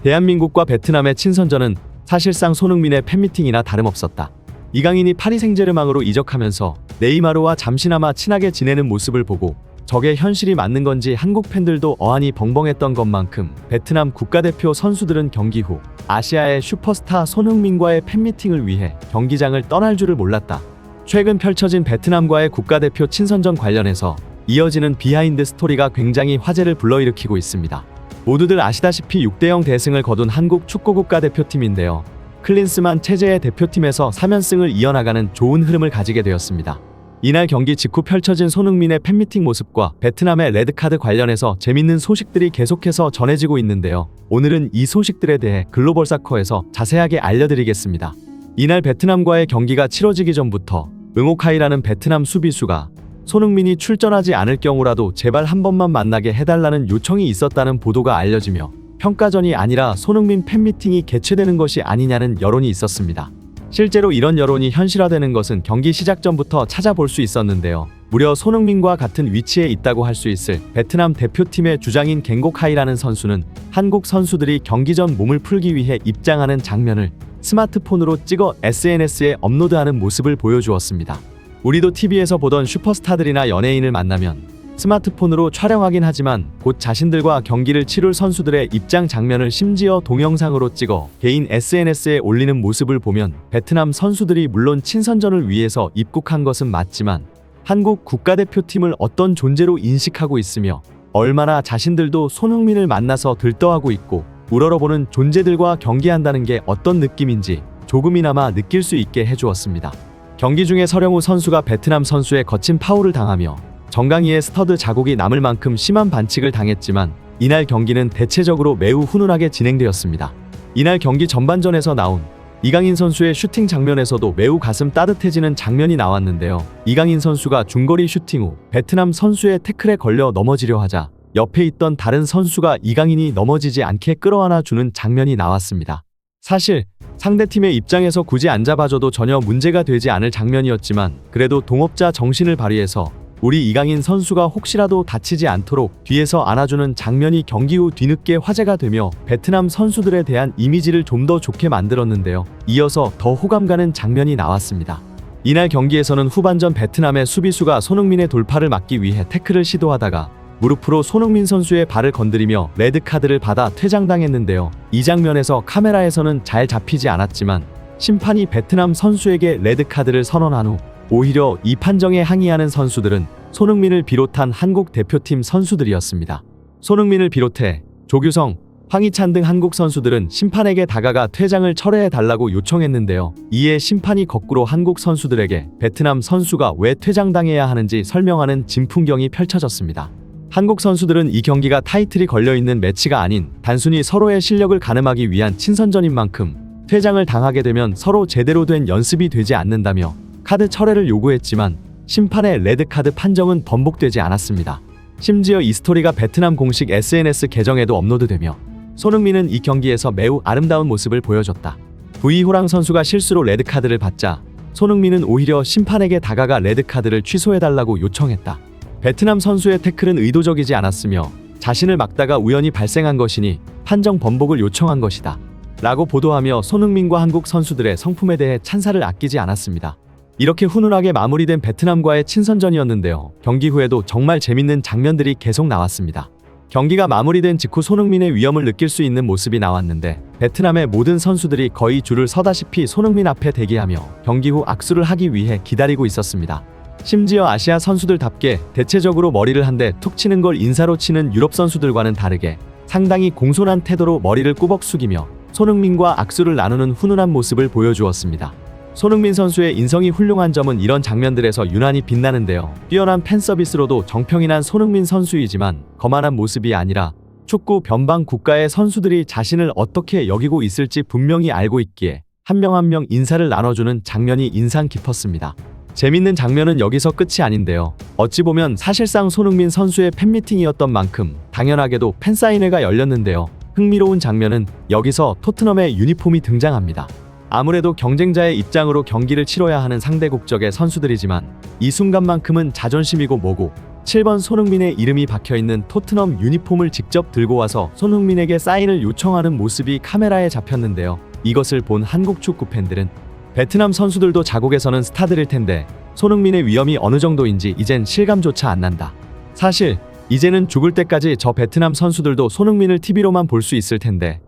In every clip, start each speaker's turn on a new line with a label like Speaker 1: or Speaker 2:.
Speaker 1: 대한민국과 베트남의 친선전은 사실상 손흥민의 팬미팅이나 다름없었다. 이강인이 파리 생제르맹으로 이적하면서 네이마르와 잠시나마 친하게 지내는 모습을 보고 저게 현실이 맞는 건지 한국 팬들도 어안이 벙벙했던 것만큼 베트남 국가대표 선수들은 경기 후 아시아의 슈퍼스타 손흥민과의 팬미팅을 위해 경기장을 떠날 줄을 몰랐다. 최근 펼쳐진 베트남과의 국가대표 친선전 관련해서 이어지는 비하인드 스토리가 굉장히 화제를 불러일으키고 있습니다. 모두들 아시다시피 6대0 대승을 거둔 한국 축구 국가대표팀인데요. 클린스만 체제의 대표팀에서 3연승을 이어나가는 좋은 흐름을 가지게 되었습니다. 이날 경기 직후 펼쳐진 손흥민의 팬미팅 모습과 베트남의 레드카드 관련해서 재밌는 소식들이 계속해서 전해지고 있는데요. 오늘은 이 소식들에 대해 글로벌 사커에서 자세하게 알려드리겠습니다. 이날 베트남과의 경기가 치러지기 전부터 응오카이라는 베트남 수비수가 손흥민이 출전하지 않을 경우라도 제발 한 번만 만나게 해달라는 요청이 있었다는 보도가 알려지며 평가전이 아니라 손흥민 팬미팅이 개최되는 것이 아니냐는 여론이 있었습니다. 실제로 이런 여론이 현실화되는 것은 경기 시작 전부터 찾아볼 수 있었는데요. 무려 손흥민과 같은 위치에 있다고 할 수 있을 베트남 대표팀의 주장인 갱곡하이라는 선수는 한국 선수들이 경기 전 몸을 풀기 위해 입장하는 장면을 스마트폰으로 찍어 SNS에 업로드하는 모습을 보여주었습니다. 우리도 TV에서 보던 슈퍼스타들이나 연예인을 만나면 스마트폰으로 촬영하긴 하지만 곧 자신들과 경기를 치룰 선수들의 입장 장면을 심지어 동영상으로 찍어 개인 SNS에 올리는 모습을 보면 베트남 선수들이 물론 친선전을 위해서 입국한 것은 맞지만 한국 국가대표팀을 어떤 존재로 인식하고 있으며 얼마나 자신들도 손흥민을 만나서 들떠하고 있고 우러러보는 존재들과 경기한다는 게 어떤 느낌인지 조금이나마 느낄 수 있게 해주었습니다. 경기 중에 서령우 선수가 베트남 선수의 거친 파울을 당하며 정강이의 스터드 자국이 남을 만큼 심한 반칙을 당했지만 이날 경기는 대체적으로 매우 훈훈하게 진행되었습니다. 이날 경기 전반전에서 나온 이강인 선수의 슈팅 장면에서도 매우 가슴 따뜻해지는 장면이 나왔는데요. 이강인 선수가 중거리 슈팅 후 베트남 선수의 태클에 걸려 넘어지려 하자 옆에 있던 다른 선수가 이강인이 넘어지지 않게 끌어안아 주는 장면이 나왔습니다. 사실 상대팀의 입장에서 굳이 안 잡아줘도 전혀 문제가 되지 않을 장면이었지만 그래도 동업자 정신을 발휘해서 우리 이강인 선수가 혹시라도 다치지 않도록 뒤에서 안아주는 장면이 경기 후 뒤늦게 화제가 되며 베트남 선수들에 대한 이미지를 좀 더 좋게 만들었는데요. 이어서 더 호감 가는 장면이 나왔습니다. 이날 경기에서는 후반전 베트남의 수비수가 손흥민의 돌파를 막기 위해 태클을 시도하다가 무릎으로 손흥민 선수의 발을 건드리며 레드카드를 받아 퇴장당했는데요. 이 장면에서 카메라에서는 잘 잡히지 않았지만 심판이 베트남 선수에게 레드카드를 선언한 후 오히려 이 판정에 항의하는 선수들은 손흥민을 비롯한 한국 대표팀 선수들이었습니다. 손흥민을 비롯해 조규성, 황희찬 등 한국 선수들은 심판에게 다가가 퇴장을 철회해달라고 요청했는데요. 이에 심판이 거꾸로 한국 선수들에게 베트남 선수가 왜 퇴장당해야 하는지 설명하는 진풍경이 펼쳐졌습니다. 한국 선수들은 이 경기가 타이틀이 걸려있는 매치가 아닌 단순히 서로의 실력을 가늠하기 위한 친선전인 만큼 퇴장을 당하게 되면 서로 제대로 된 연습이 되지 않는다며 카드 철회를 요구했지만 심판의 레드카드 판정은 번복되지 않았습니다. 심지어 이 스토리가 베트남 공식 SNS 계정에도 업로드되며 손흥민은 이 경기에서 매우 아름다운 모습을 보여줬다. 부이호랑 선수가 실수로 레드카드를 받자 손흥민은 오히려 심판에게 다가가 레드카드를 취소해달라고 요청했다. 베트남 선수의 태클은 의도적이지 않았으며 자신을 막다가 우연히 발생한 것이니 판정 번복을 요청한 것이다 라고 보도하며 손흥민과 한국 선수들의 성품에 대해 찬사를 아끼지 않았습니다. 이렇게 훈훈하게 마무리된 베트남과의 친선전이었는데요. 경기 후에도 정말 재밌는 장면들이 계속 나왔습니다. 경기가 마무리된 직후 손흥민의 위험을 느낄 수 있는 모습이 나왔는데 베트남의 모든 선수들이 거의 줄을 서다시피 손흥민 앞에 대기하며 경기 후 악수를 하기 위해 기다리고 있었습니다. 심지어 아시아 선수들답게 대체적으로 머리를 한 대 툭 치는 걸 인사로 치는 유럽 선수들과는 다르게 상당히 공손한 태도로 머리를 꾸벅 숙이며 손흥민과 악수를 나누는 훈훈한 모습을 보여주었습니다. 손흥민 선수의 인성이 훌륭한 점은 이런 장면들에서 유난히 빛나는데요. 뛰어난 팬서비스로도 정평이 난 손흥민 선수이지만 거만한 모습이 아니라 축구 변방 국가의 선수들이 자신을 어떻게 여기고 있을지 분명히 알고 있기에 한 명 한 명 인사를 나눠주는 장면이 인상 깊었습니다. 재밌는 장면은 여기서 끝이 아닌데요. 어찌 보면 사실상 손흥민 선수의 팬미팅이었던 만큼 당연하게도 팬사인회가 열렸는데요. 흥미로운 장면은 여기서 토트넘의 유니폼이 등장합니다. 아무래도 경쟁자의 입장으로 경기를 치러야 하는 상대 국적의 선수들이지만 이 순간만큼은 자존심이고 뭐고 7번 손흥민의 이름이 박혀있는 토트넘 유니폼을 직접 들고 와서 손흥민에게 사인을 요청하는 모습이 카메라에 잡혔는데요. 이것을 본 한국 축구 팬들은 베트남 선수들도 자국에서는 스타들일 텐데 손흥민의 위험이 어느 정도인지 이젠 실감조차 안 난다. 사실 이제는 죽을 때까지 저 베트남 선수들도 손흥민을 TV로만 볼 수 있을 텐데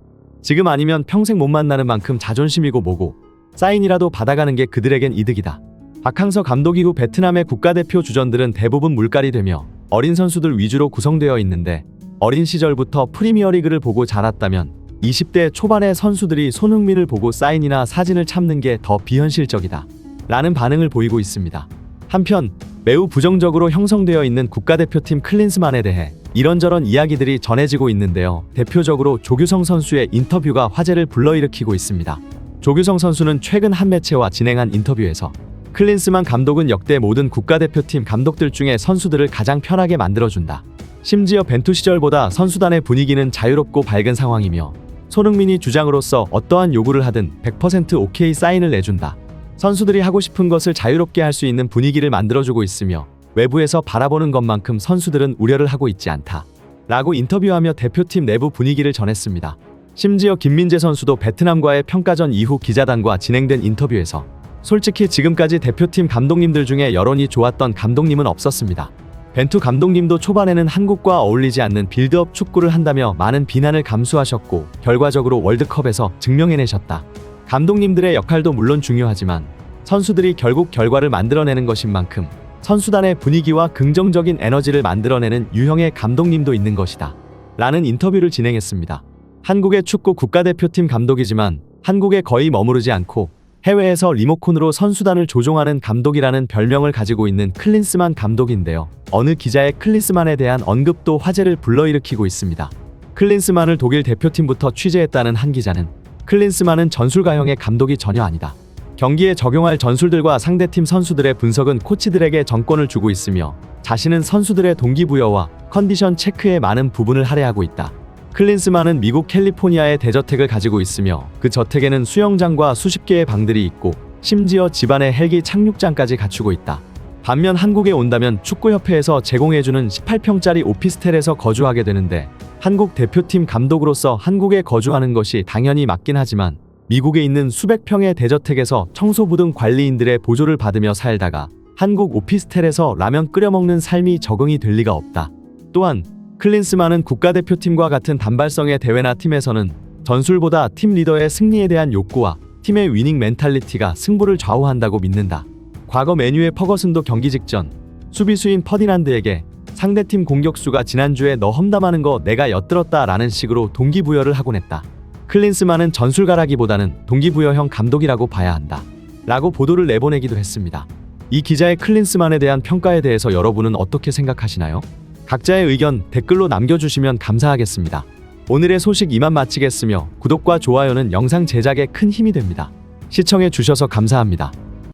Speaker 1: 지금 아니면 평생 못 만나는 만큼 자존심이고 뭐고 사인이라도 받아가는 게 그들에겐 이득이다. 박항서 감독 이후 베트남의 국가대표 주전들은 대부분 물갈이 되며 어린 선수들 위주로 구성되어 있는데 어린 시절부터 프리미어리그를 보고 자랐다면 20대 초반의 선수들이 손흥민을 보고 사인이나 사진을 참는 게 더 비현실적이다 라는 반응을 보이고 있습니다. 한편 매우 부정적으로 형성되어 있는 국가대표팀 클린스만에 대해 이런저런 이야기들이 전해지고 있는데요. 대표적으로 조규성 선수의 인터뷰가 화제를 불러일으키고 있습니다. 조규성 선수는 최근 한 매체와 진행한 인터뷰에서 클린스만 감독은 역대 모든 국가대표팀 감독들 중에 선수들을 가장 편하게 만들어준다. 심지어 벤투 시절보다 선수단의 분위기는 자유롭고 밝은 상황이며 손흥민이 주장으로서 어떠한 요구를 하든 100% 오케이 사인을 내준다. 선수들이 하고 싶은 것을 자유롭게 할 수 있는 분위기를 만들어주고 있으며 외부에서 바라보는 것만큼 선수들은 우려를 하고 있지 않다 라고 인터뷰하며 대표팀 내부 분위기를 전했습니다. 심지어 김민재 선수도 베트남과의 평가전 이후 기자단과 진행된 인터뷰에서 솔직히 지금까지 대표팀 감독님들 중에 여론이 좋았던 감독님은 없었습니다. 벤투 감독님도 초반에는 한국과 어울리지 않는 빌드업 축구를 한다며 많은 비난을 감수하셨고 결과적으로 월드컵에서 증명해내셨다. 감독님들의 역할도 물론 중요하지만 선수들이 결국 결과를 만들어내는 것인 만큼 선수단의 분위기와 긍정적인 에너지를 만들어내는 유형의 감독님도 있는 것이다 라는 인터뷰를 진행했습니다. 한국의 축구 국가대표팀 감독이지만 한국에 거의 머무르지 않고 해외에서 리모컨으로 선수단을 조종하는 감독이라는 별명을 가지고 있는 클린스만 감독인데요. 어느 기자의 클린스만에 대한 언급도 화제를 불러일으키고 있습니다. 클린스만을 독일 대표팀부터 취재했다는 한 기자는 클린스만은 전술가형의 감독이 전혀 아니다. 경기에 적용할 전술들과 상대팀 선수들의 분석은 코치들에게 전권을 주고 있으며 자신은 선수들의 동기부여와 컨디션 체크에 많은 부분을 할애하고 있다. 클린스만은 미국 캘리포니아의 대저택을 가지고 있으며 그 저택에는 수영장과 수십 개의 방들이 있고 심지어 집안에 헬기 착륙장까지 갖추고 있다. 반면 한국에 온다면 축구협회에서 제공해주는 18평짜리 오피스텔에서 거주하게 되는데 한국 대표팀 감독으로서 한국에 거주하는 것이 당연히 맞긴 하지만 미국에 있는 수백 평의 대저택에서 청소부 등 관리인들의 보조를 받으며 살다가 한국 오피스텔에서 라면 끓여 먹는 삶이 적응이 될 리가 없다. 또한 클린스만은 국가대표팀과 같은 단발성의 대회나 팀에서는 전술보다 팀 리더의 승리에 대한 욕구와 팀의 위닝 멘탈리티가 승부를 좌우한다고 믿는다. 과거 맨유의 퍼거슨도 경기 직전 수비수인 퍼디난드에게 상대팀 공격수가 지난주에 너 험담하는 거 내가 엿들었다 라는 식으로 동기부여를 하곤 했다. 클린스만은 전술가라기보다는 동기부여형 감독이라고 봐야 한다 라고 보도를 내보내기도 했습니다. 이 기자의 클린스만에 대한 평가에 대해서 여러분은 어떻게 생각하시나요? 각자의 의견 댓글로 남겨주시면 감사하겠습니다. 오늘의 소식 이만 마치겠으며 구독과 좋아요는 영상 제작에 큰 힘이 됩니다. 시청해 주셔서 감사합니다.